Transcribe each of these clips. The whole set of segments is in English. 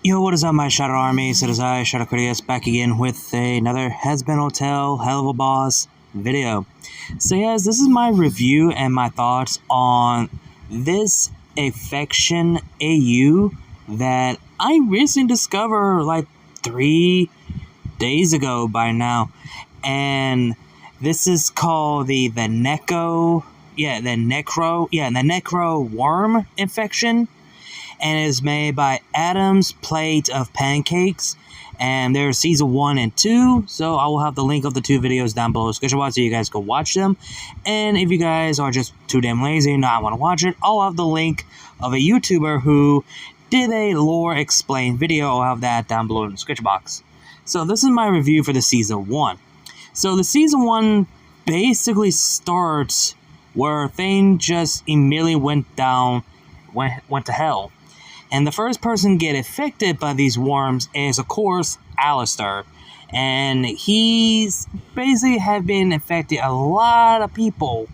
Yo, what is up, my Shadow Army? So it is I, Shadow Critias, back again with another Hazbin Hotel Helluva Boss video. So yes, this is my review and my thoughts on this affection AU that I recently discovered like 3 days ago by now. And this is called the Necro worm infection. And it is made by Adam's Plate of Pancakes, and there's season 1 and 2, so I will have the link of the 2 videos down below so you guys go watch them. And if you guys are just too damn lazy and not want to watch it, I'll have the link of a YouTuber who did a lore explain video. I'll have that down below in the description box. So this is my review for the season 1. So the season 1 basically starts where things just immediately went to hell. And the first person to get affected by these worms is, of course, Alistair. And he's basically have been affecting a lot of people.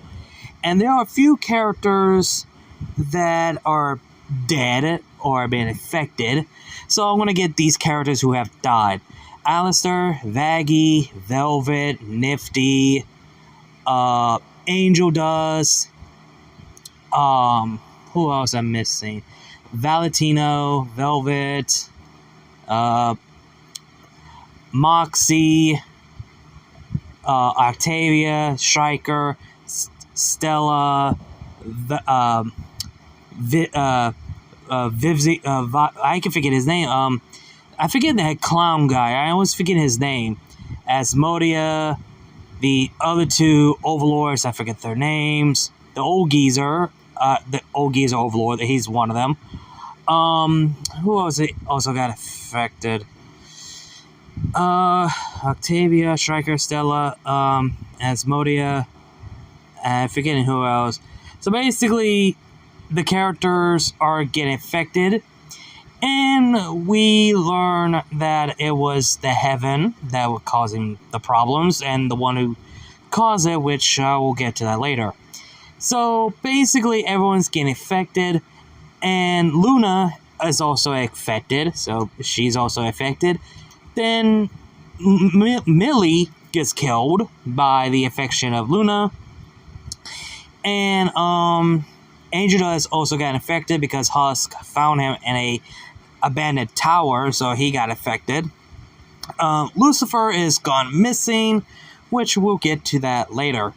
And there are a few characters that are dead or been affected. So I'm going to get these characters who have died. Alistair, Vaggie, Velvet, Nifty, Angel Dust. Who else I'm missing? Valentino, Velvet, Moxie, Octavia, Striker, Stella, I can forget his name. I forget that clown guy. I always forget his name. Asmodia, the other 2 overlords, I forget their names. The old geezer overlord, he's one of them. Who else also got affected? Octavia, Striker, Stella, Asmodia, and forgetting who else. So basically, the characters are getting affected, and we learn that it was the heaven that was causing the problems, and the one who caused it, which we'll get to that later. So basically, everyone's getting affected, and Luna is also affected, so she's also affected. Then Millie gets killed by the affection of Luna, and Angel Dust also got affected because Husk found him in a abandoned tower, so he got affected. Lucifer is gone missing, which we'll get to that later.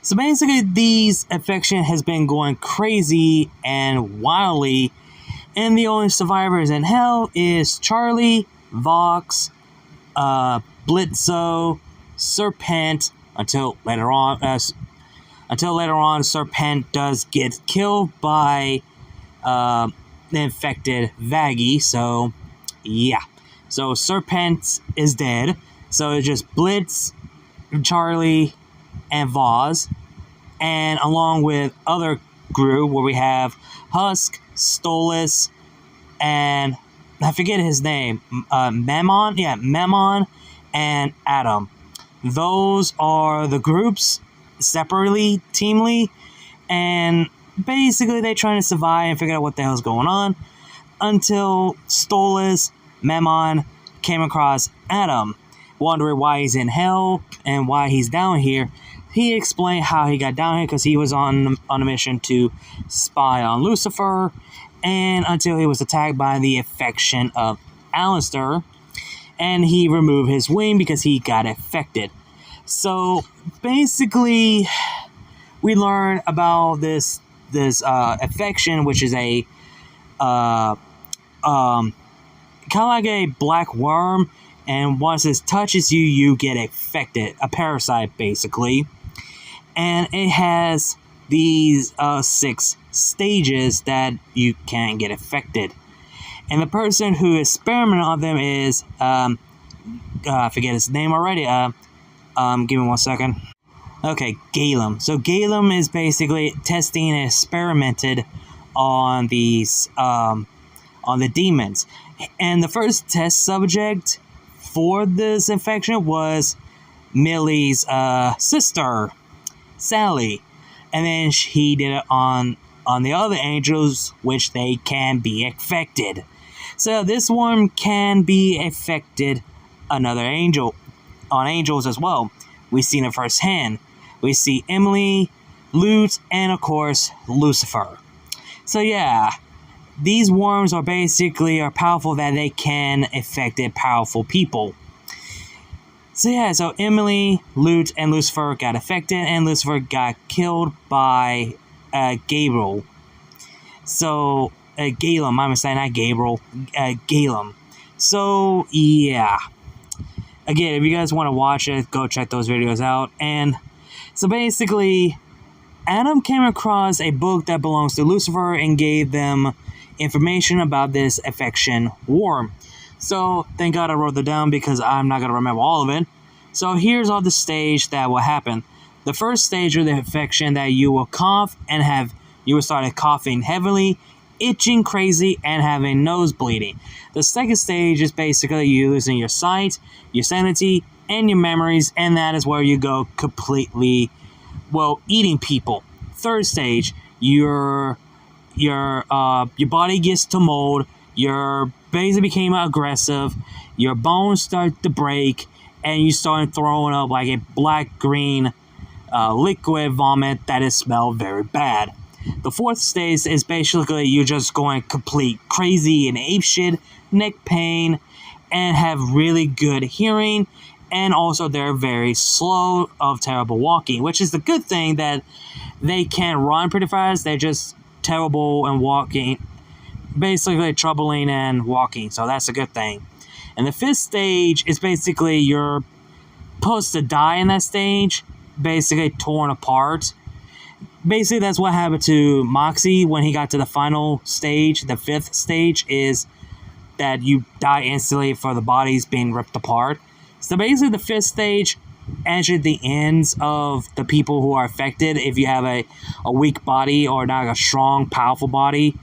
So basically, these affection has been going crazy and wildly, and the only survivors in hell is Charlie, Vox, Blitzo, Serpent, until later on, Serpent does get killed by the infected Vaggie. So yeah, so Serpent is dead. So it's just Blitz, Charlie, and Vaz, and along with other group where we have Husk, Stolas, and I forget his name, Memon, and Adam. Those are the groups separately, teamly, and basically they're trying to survive and figure out what the hell's going on until Stolas, Memon came across Adam, wondering why he's in hell and why he's down here. He explained how he got down here because he was on a mission to spy on Lucifer, and until he was attacked by the affection of Alistair, and he removed his wing because he got affected. So basically, we learn about this affection, which is a kind of like a black worm. And once it touches you, you get affected. A parasite, basically. And it has these 6 stages that you can get affected. And the person who experimented on them is, I forget his name already. Give me 1 second. Okay, Galen. So Galen is basically testing and experimented on these, on the demons. And the first test subject for this infection was Millie's sister, Sally. And then he did it on on the other angels, which they can be affected. So this worm can be affected another angel, on angels as well. We've seen it firsthand. We see Emily, Lute, and of course Lucifer. So yeah, these worms are powerful that they can affect powerful people. So yeah, so Emily, Lute, and Lucifer got affected, and Lucifer got killed by Gabriel. So, Galem, I'm saying not Gabriel, Galem. So, yeah. Again, if you guys want to watch it, go check those videos out. And so basically, Adam came across a book that belongs to Lucifer and gave them information about this affection worm. So, thank God I wrote that down because I'm not going to remember all of it. So, here's all the stage that will happen. The first stage of the affection that you will cough and you will start coughing heavily, itching crazy, and having nose bleeding. The second stage is basically you losing your sight, your sanity, and your memories, and that is where you go completely, eating people. Third stage, your body gets to mold, your basically became aggressive, your bones start to break, and you start throwing up like a black-green liquid vomit that is smelled very bad. The fourth stage is basically you're just going complete crazy and apeshit, neck pain, and have really good hearing, and also they're very slow of terrible walking, which is the good thing that they can't run pretty fast. They're just terrible and walking, basically troubling and walking, so that's a good thing. And the fifth stage is basically you're supposed to die in that stage, basically torn apart. Basically, that's what happened to Moxie when he got to the final stage. The fifth stage is that you die instantly for the bodies being ripped apart. So basically, the fifth stage actually the ends of the people who are affected if you have a weak body or not a strong, powerful body.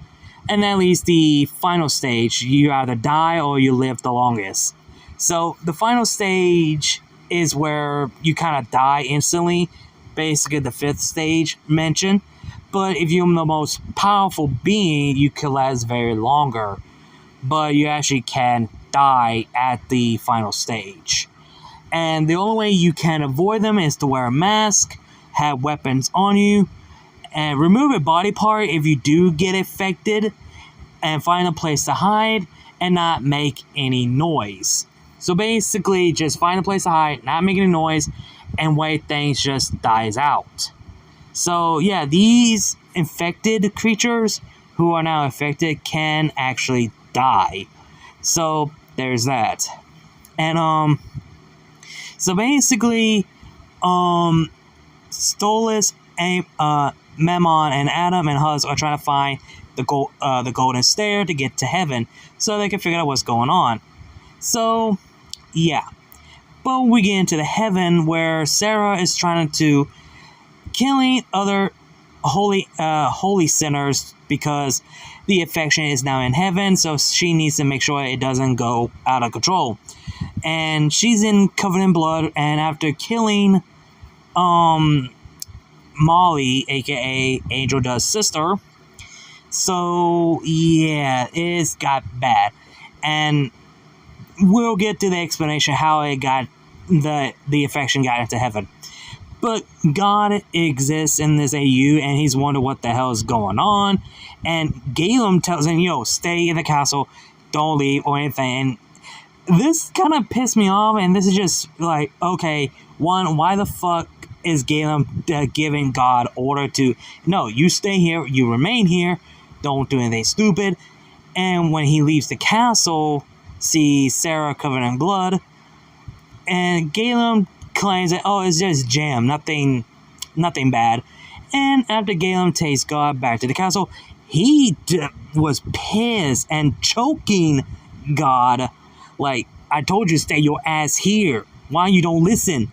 And then leaves the final stage. You either die or you live the longest. So the final stage is where you kind of die instantly. Basically the fifth stage mentioned. But if you're the most powerful being, you can last very longer. But you actually can die at the final stage. And the only way you can avoid them is to wear a mask, have weapons on you, and remove a body part if you do get affected, and find a place to hide and not make any noise. So basically, just find a place to hide, not make any noise, and wait things just dies out. So yeah, these infected creatures who are now affected can actually die. So there's that. And so basically, Stolas, Memon, and Adam and Huz are trying to find the golden stair to get to heaven, so they can figure out what's going on. So, yeah. But we get into the heaven where Sarah is trying to killing other holy sinners because the affection is now in heaven, so she needs to make sure it doesn't go out of control. And she's covered in blood, and after killing Molly, aka Angel Dust's sister, so yeah, it's got bad. And we'll get to the explanation how it got the affection got into heaven. But God exists in this AU, and he's wondering what the hell is going on. And Galem tells him, yo, stay in the castle, don't leave or anything. And this kind of pissed me off, and this is just like, okay, one, why the fuck is Galem giving God order to, no, you stay here, you remain here, don't do anything stupid. And when he leaves the castle, sees Sarah covered in blood, and Galem claims that, oh, it's just jam, nothing bad. And after Galem takes God back to the castle, he was pissed and choking God, like, I told you to stay your ass here, why you don't listen?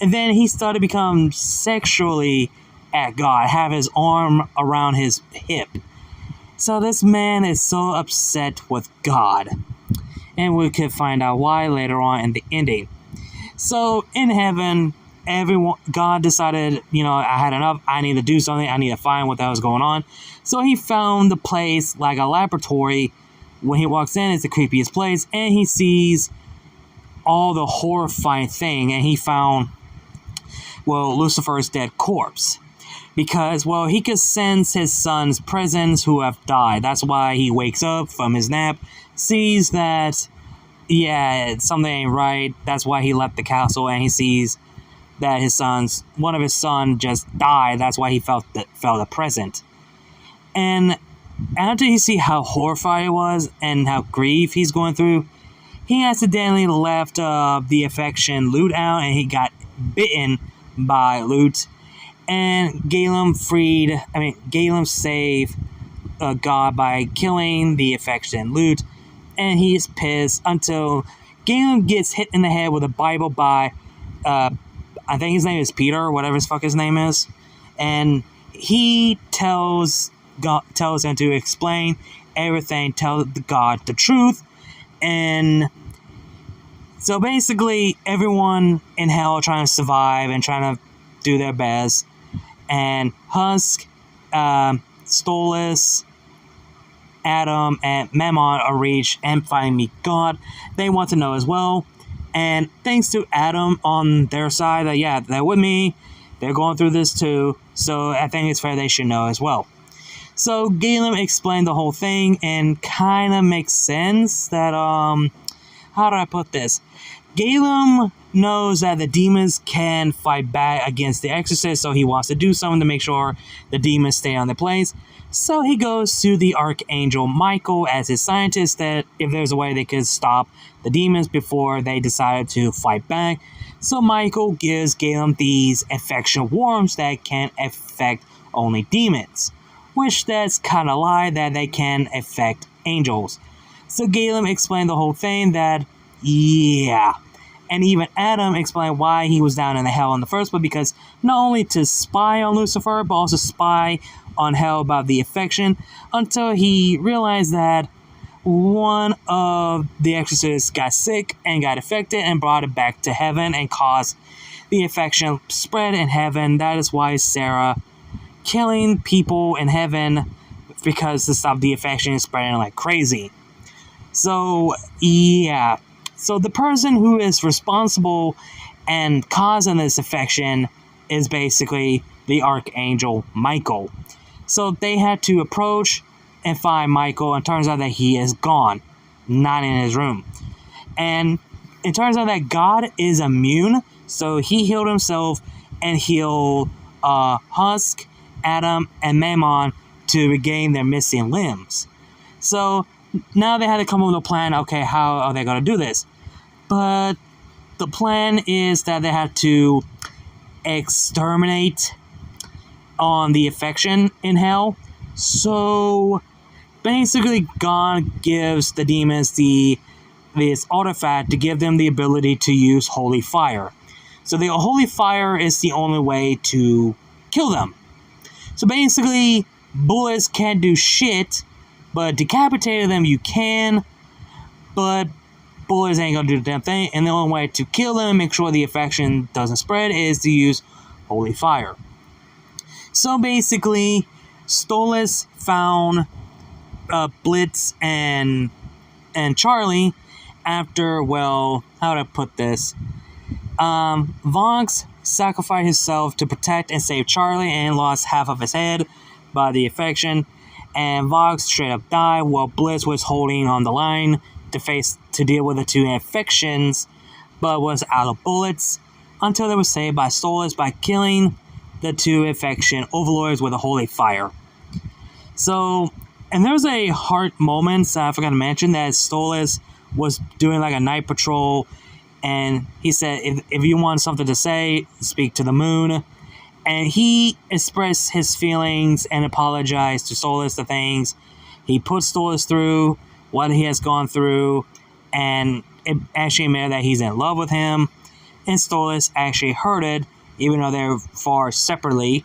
And then he started to become sexually at God, have his arm around his hip. So this man is so upset with God. And we could find out why later on in the ending. So in heaven, God decided, I had enough. I need to do something. I need to find what the hell was going on. So he found the place like a laboratory. When he walks in, it's the creepiest place, and he sees all the horrifying thing, and he found, Lucifer's dead corpse. Because, he could sense his son's presence who have died. That's why he wakes up from his nap, sees that, something ain't right. That's why he left the castle, and he sees that one of his sons just died. That's why he felt a presence. And after he see how horrified it was and how grief he's going through, he accidentally left the affection Lute out, and he got bitten by Lute. And Galen saved God by killing the affection Lute, and he's pissed until Galen gets hit in the head with a Bible by, I think his name is Peter, or whatever his name is, and he tells him to explain everything, tell God the truth, and so basically everyone in hell trying to survive and trying to do their best. And Husk, Stolas, Adam, and Mammon are reached and finally meet God. They want to know as well. And thanks to Adam on their side, that they're with me. They're going through this too. So I think it's fair they should know as well. So Galen explained the whole thing and kind of makes sense that, how do I put this? Galen knows that the demons can fight back against the exorcist, so he wants to do something to make sure the demons stay on their place. So he goes to the Archangel Michael as his scientist, that if there's a way they could stop the demons before they decided to fight back. So Michael gives Galen these infection worms that can affect only demons, which that's kind of lie that they can affect angels. So Galen explained the whole thing that, and even Adam explained why he was down in the hell in the first place, because not only to spy on Lucifer, but also spy on hell about the affection, until he realized that one of the exorcists got sick and got affected and brought it back to heaven and caused the affection spread in heaven. That is why Sarah killing people in heaven, because to stop the affection spreading like crazy. So, So the person who is responsible and causing this affection is basically the Archangel Michael. So they had to approach and find Michael, and it turns out that he is gone, not in his room. And it turns out that God is immune, so he healed himself and healed Husk, Adam, and Mammon to regain their missing limbs. So now they had to come up with a plan. Okay, how are they going to do this? But the plan is that they have to exterminate on the affection in hell. So basically, God gives the demons this artifact to give them the ability to use holy fire. So the holy fire is the only way to kill them. So basically, bullets can't do shit, but decapitating them you can, but bullets ain't gonna do the damn thing, and the only way to kill them and make sure the affection doesn't spread is to use holy fire. So basically, Stolas found Blitz and Charlie after, how do I put this? Vox sacrificed himself to protect and save Charlie and lost half of his head by the affection, and Vox straight up died while Blitz was holding on the line to deal with the two infections, but was out of bullets until they were saved by Stolas by killing the two infection overlords with a holy fire. So, and there was a heart moment, I forgot to mention, that Stolas was doing like a night patrol, and he said, if you want something to say, speak to the moon. And he expressed his feelings and apologized to Stolas the things he put Stolas through, what he has gone through, and it actually admitted that he's in love with him. And Stolas actually heard it, even though they're far separately.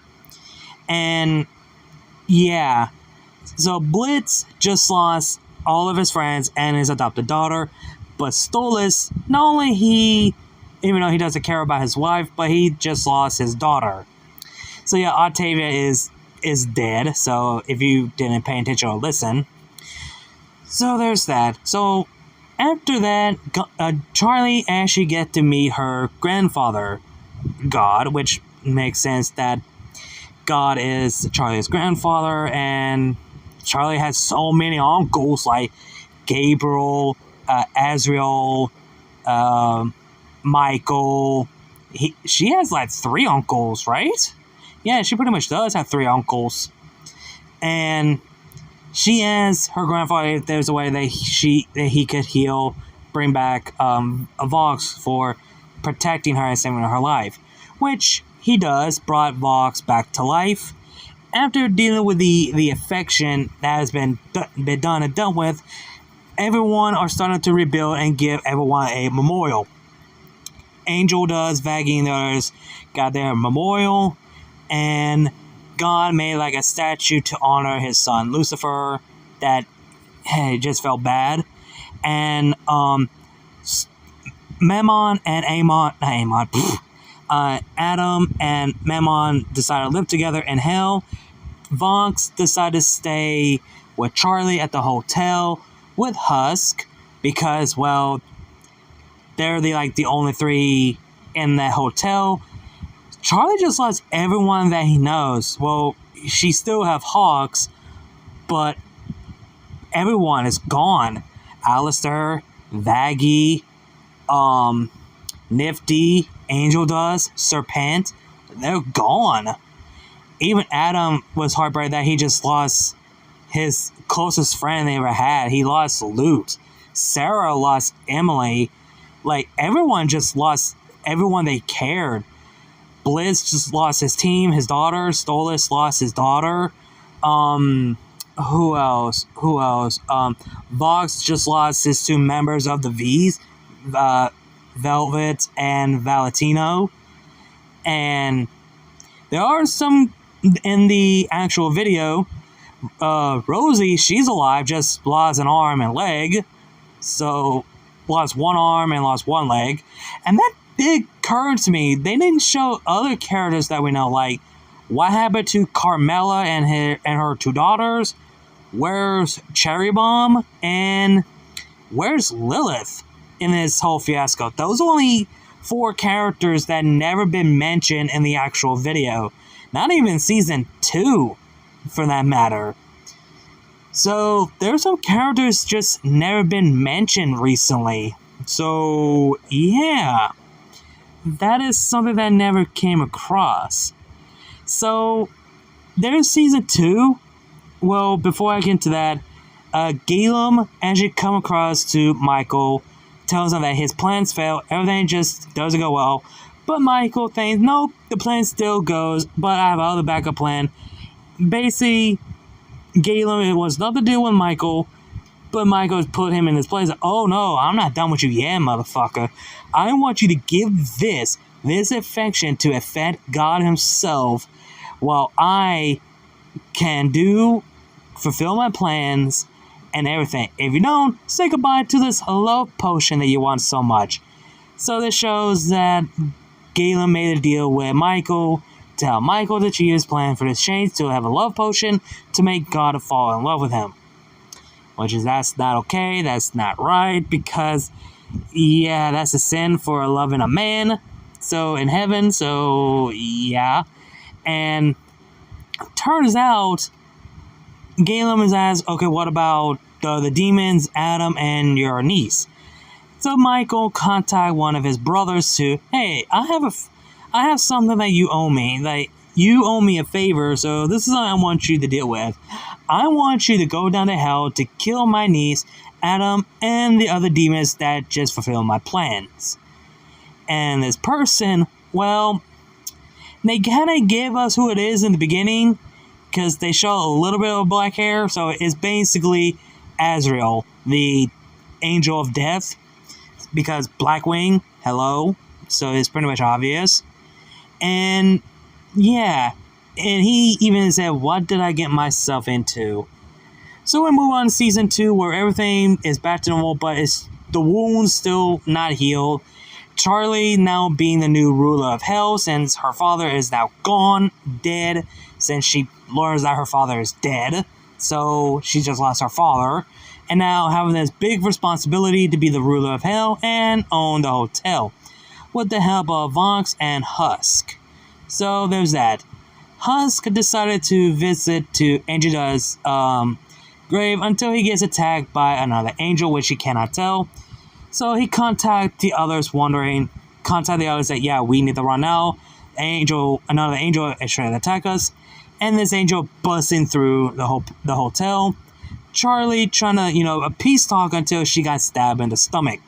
And so Blitz just lost all of his friends and his adopted daughter, but Stolas, not only he even though he doesn't care about his wife, but he just lost his daughter. So yeah, Octavia is dead, so if you didn't pay attention or listen. So there's that. So after that, Charlie actually get to meet her grandfather, God, which makes sense that God is Charlie's grandfather, and Charlie has so many uncles like Gabriel, Azrael, Michael. She has like 3 uncles, right? Yeah, she pretty much does have 3 uncles. And she asks her grandfather if there's a way that he could heal, bring back a Vox for protecting her and saving her life. Which he does, brought Vox back to life. After dealing with the affection that has been done and done with, everyone are starting to rebuild and give everyone a memorial. Angel does, Vaggy and the others got their memorial, and God made like a statue to honor his son Lucifer that just felt bad. And Memon and Adam and Memon decided to live together in hell. Vox decided to stay with Charlie at the hotel with Husk because, well, they're the only 3 in that hotel. Charlie just lost everyone that he knows. Well, she still have Hawks, but everyone is gone. Alistair, Vaggy, Nifty, Angel does, Serpent, they're gone. Even Adam was heartbroken that he just lost his closest friend they ever had. He lost Lute. Sarah lost Emily. Like, everyone just lost everyone they cared. Blizz just lost his team, his daughter. Stolas lost his daughter. Who else? Vox just lost his 2 members of the V's, Velvet and Valentino. And there are some in the actual video. Rosie, she's alive, just lost an arm and leg. So, lost 1 arm and lost 1 leg. And that did occur to me. They didn't show other characters that we know, like what happened to Carmela and her 2 daughters. Where's Cherry Bomb? And where's Lilith in this whole fiasco? Those are only 4 characters that never been mentioned in the actual video. Not even season 2, for that matter. So, there's some characters just never been mentioned recently. So, yeah. That is something that I never came across. So, there's season 2. Well, before I get into that, Galen actually come across to Michael, tells him that his plans failed, everything just doesn't go well. But Michael thinks, nope, the plan still goes, but I have another backup plan. Basically, Galen, it was nothing to do with Michael, but Michael put him in his place. Oh no, I'm not done with you yet, motherfucker. I want you to give this affection to affect God himself, while I can fulfill my plans and everything. If you don't, say goodbye to this love potion that you want so much. So this shows that Galen made a deal with Michael to help Michael to achieve his plan for this change to have a love potion to make God fall in love with him. That's not okay, that's not right, because, yeah, that's a sin for loving a man, so in heaven, so, yeah. And turns out, Galen was asked, okay, what about the demons, Adam, and your niece? So Michael contact one of his brothers to, hey, I have something that you owe me. Like, you owe me a favor, so this is what I want you to deal with. I want you to go down to hell to kill my niece, Adam, and the other demons that just fulfill my plans. And this person, well, they kind of give us who it is in the beginning, because they show a little bit of black hair, so it's basically Azrael, the angel of death, because Blackwing, hello, so it's pretty much obvious. And yeah, and he even said, what did I get myself into? So we move on to season 2, where everything is back to normal, but the wound's still not healed. Charlie now being the new ruler of hell, since her father is now gone, dead, since she learns that her father is dead. So she just lost her father. And now having this big responsibility to be the ruler of hell and own the hotel, with the help of Vox and Husk. So there's that. Husk decided to visit to Angela's grave until he gets attacked by another angel, which he cannot tell. So he contacts the others that, yeah, we need to run now. Another angel is trying to attack us. And this angel busting through the hotel. Charlie trying to, a peace talk until she got stabbed in the stomach.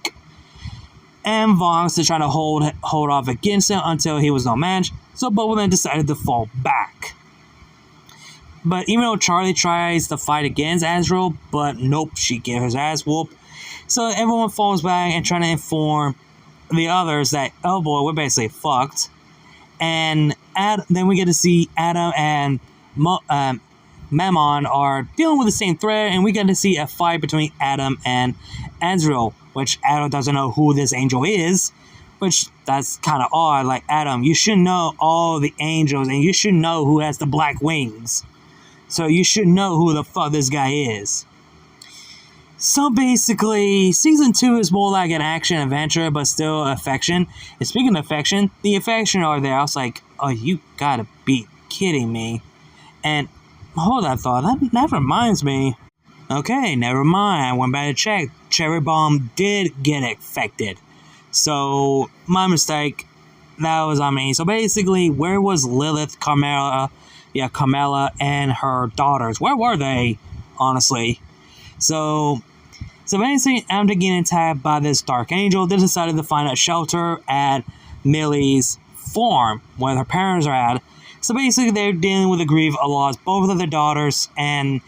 And Vox is trying to hold off against him until he was no match. So both of them decided to fall back. But even though Charlie tries to fight against Azrael, but nope, she gave his ass whoop. So everyone falls back and trying to inform the others that, oh boy, we're basically fucked. And then we get to see Adam and Mammon are dealing with the same threat, and we get to see a fight between Adam and Azrael, which Adam doesn't know who this angel is, which that's kind of odd. Like, Adam, you should know all the angels, and you should know who has the black wings. So you should know who the fuck this guy is. So basically, Season 2 is more like an action-adventure, but still affection. And speaking of affection, the affection are there. I was like, oh, you gotta be kidding me. And hold that thought, that reminds me. Okay, never mind, I went back to check. Cherry Bomb did get affected. So, my mistake. That was on me. So basically, where was Lilith, Carmela, and her daughters? Where were they, honestly? So basically, after getting attacked by this dark angel, they decided to find a shelter at Millie's farm, where her parents are at. So basically, they're dealing with the grief of lost both of their daughters, and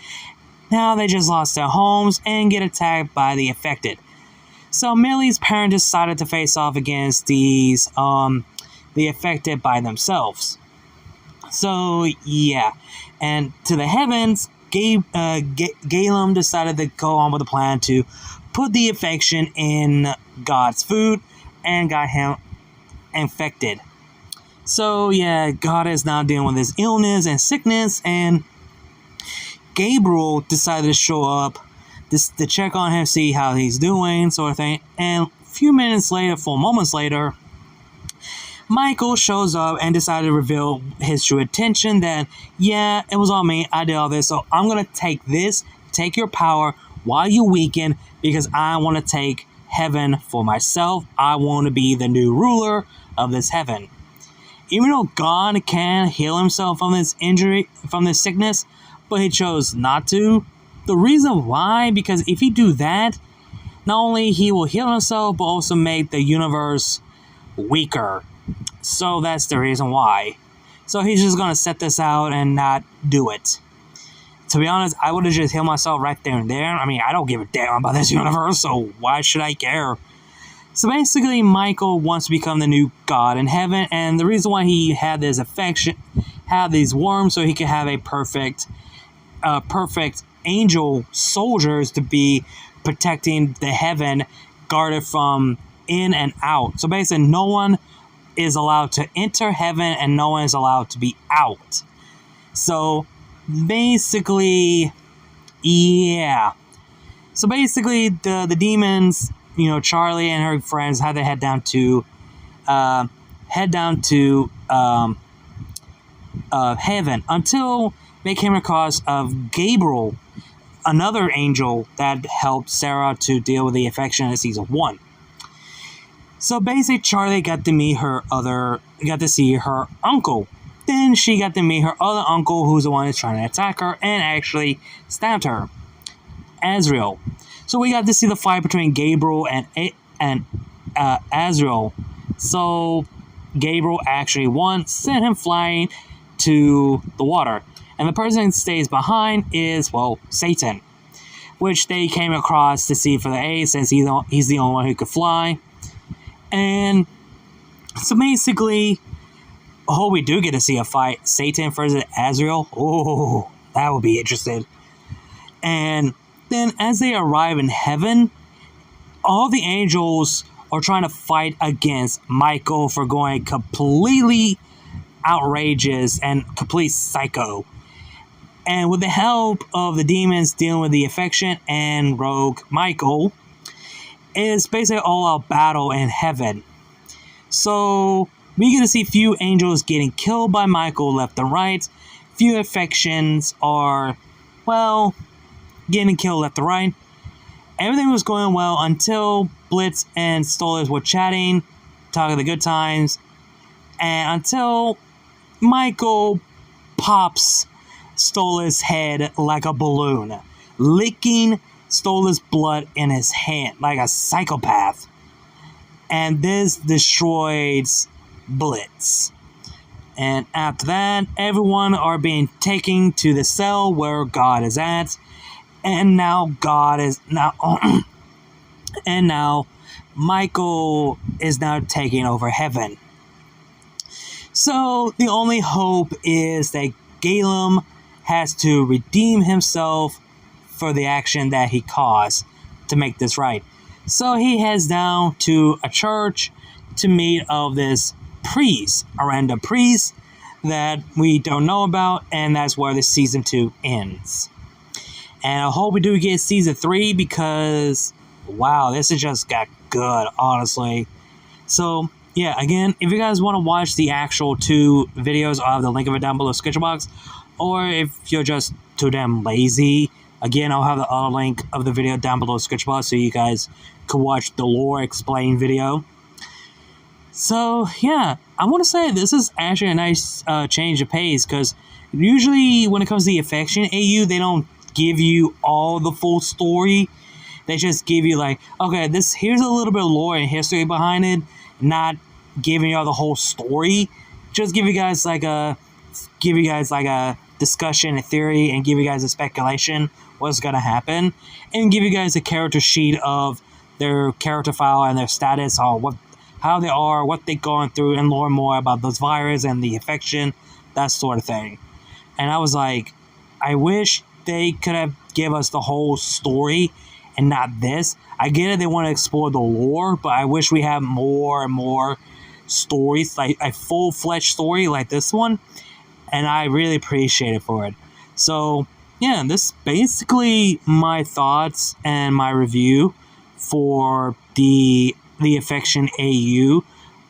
now they just lost their homes and get attacked by the affected. So Millie's parents decided to face off against the affected by themselves. So yeah, and to the heavens, Galen decided to go on with the plan to put the affection in God's food and got him infected. So yeah, God is now dealing with his illness and sickness, and Gabriel decided to show up to check on him, see how he's doing, sort of thing. And a moments later, Michael shows up and decided to reveal his true intention that, yeah, it was all me, I did all this, so I'm going to take your power while you weaken, because I want to take heaven for myself. I want to be the new ruler of this heaven. Even though God can heal himself from this injury, from this sickness, but he chose not to. The reason why, because if he do that, not only he will heal himself, but also make the universe weaker. So that's the reason why. So he's just going to set this out and not do it. To be honest, I would have just healed myself right there and there. I mean, I don't give a damn about this universe, so why should I care? So basically, Michael wants to become the new god in heaven, and the reason why he had this affection, had these worms, so he could have a perfect angel soldiers to be protecting the heaven, guarded from in and out. So basically, no one is allowed to enter heaven and no one is allowed to be out. So basically, yeah. So basically, the demons, Charlie and her friends had to head down to heaven until they came across of Gabriel, another angel that helped Sarah to deal with the affection in season 1. So basically, Charlie got to see her uncle. Then she got to meet her other uncle, who's the one who's trying to attack her and actually stabbed her, Azrael. So we got to see the fight between Gabriel and Azrael. So Gabriel actually won, sent him flying to the water. And the person who stays behind is, Satan, which they came across to see for the A, since he's the only one who could fly. And so basically, we do get to see a fight. Satan versus Azrael. Oh, that would be interesting. And then as they arrive in heaven, all the angels are trying to fight against Michael for going completely outrageous and complete psycho. And with the help of the demons dealing with the affection and rogue Michael, it's basically all out battle in heaven. So we get to see few angels getting killed by Michael left and right. Few affections are, well, getting killed left and right. Everything was going well until Blitz and Stolas were chatting, talking the good times, and until Michael pops Stolas' head like a balloon, licking Stolas' blood in his hand like a psychopath. And this destroys Blitz. And after that, everyone are being taken to the cell where God is at. And now and now Michael is now taking over heaven. So the only hope is that Galen has to redeem himself for the action that he caused to make this right. So he heads down to a church to meet of this priest, a random priest that we don't know about, and that's where the season 2 ends. And I hope we do get season 3 because, wow, this has just got good, honestly. So, yeah, again, if you guys want to watch the actual 2 videos, I'll have the link of it down below the description box. Or if you're just too damn lazy, again, I'll have the other link of the video down below the description box so you guys can watch the lore explain video. So, yeah, I want to say this is actually a nice change of pace because usually when it comes to the affection AU, they don't give you all the full story. They just give you like, okay, here's a little bit of lore and history behind it, not giving you the whole story. Just give you guys like a discussion, a theory, and give you guys a speculation what's gonna happen, and give you guys a character sheet of their character file and their status, or how they are, what they're going through, and learn more about those virus and the infection, that sort of thing. And I was like, I wish they could have give us the whole story and not this. I get it, they want to explore the lore, but I wish we had more and more stories, like a full-fledged story like this one, and I really appreciate it for it. So, yeah, this is basically my thoughts and my review for the Affection AU,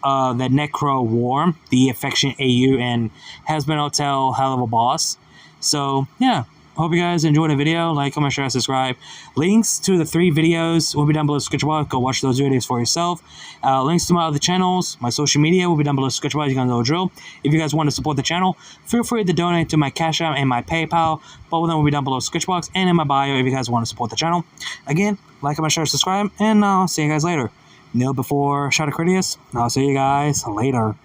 the Necro War, the Affection AU, and Hazbin Hotel Helluva Boss. So, yeah. Hope you guys enjoyed the video. Like, comment, share, subscribe. Links to the 3 videos will be down below the description box. Go watch those videos for yourself. Links to my other channels, my social media will be down below the description box. You guys know the drill. If you guys want to support the channel, feel free to donate to my Cash App and my PayPal. Both of them will be down below the description box and in my bio if you guys want to support the channel. Again, like, comment, share, subscribe, and I'll see you guys later. Kneel before shot of Critias. I'll see you guys later.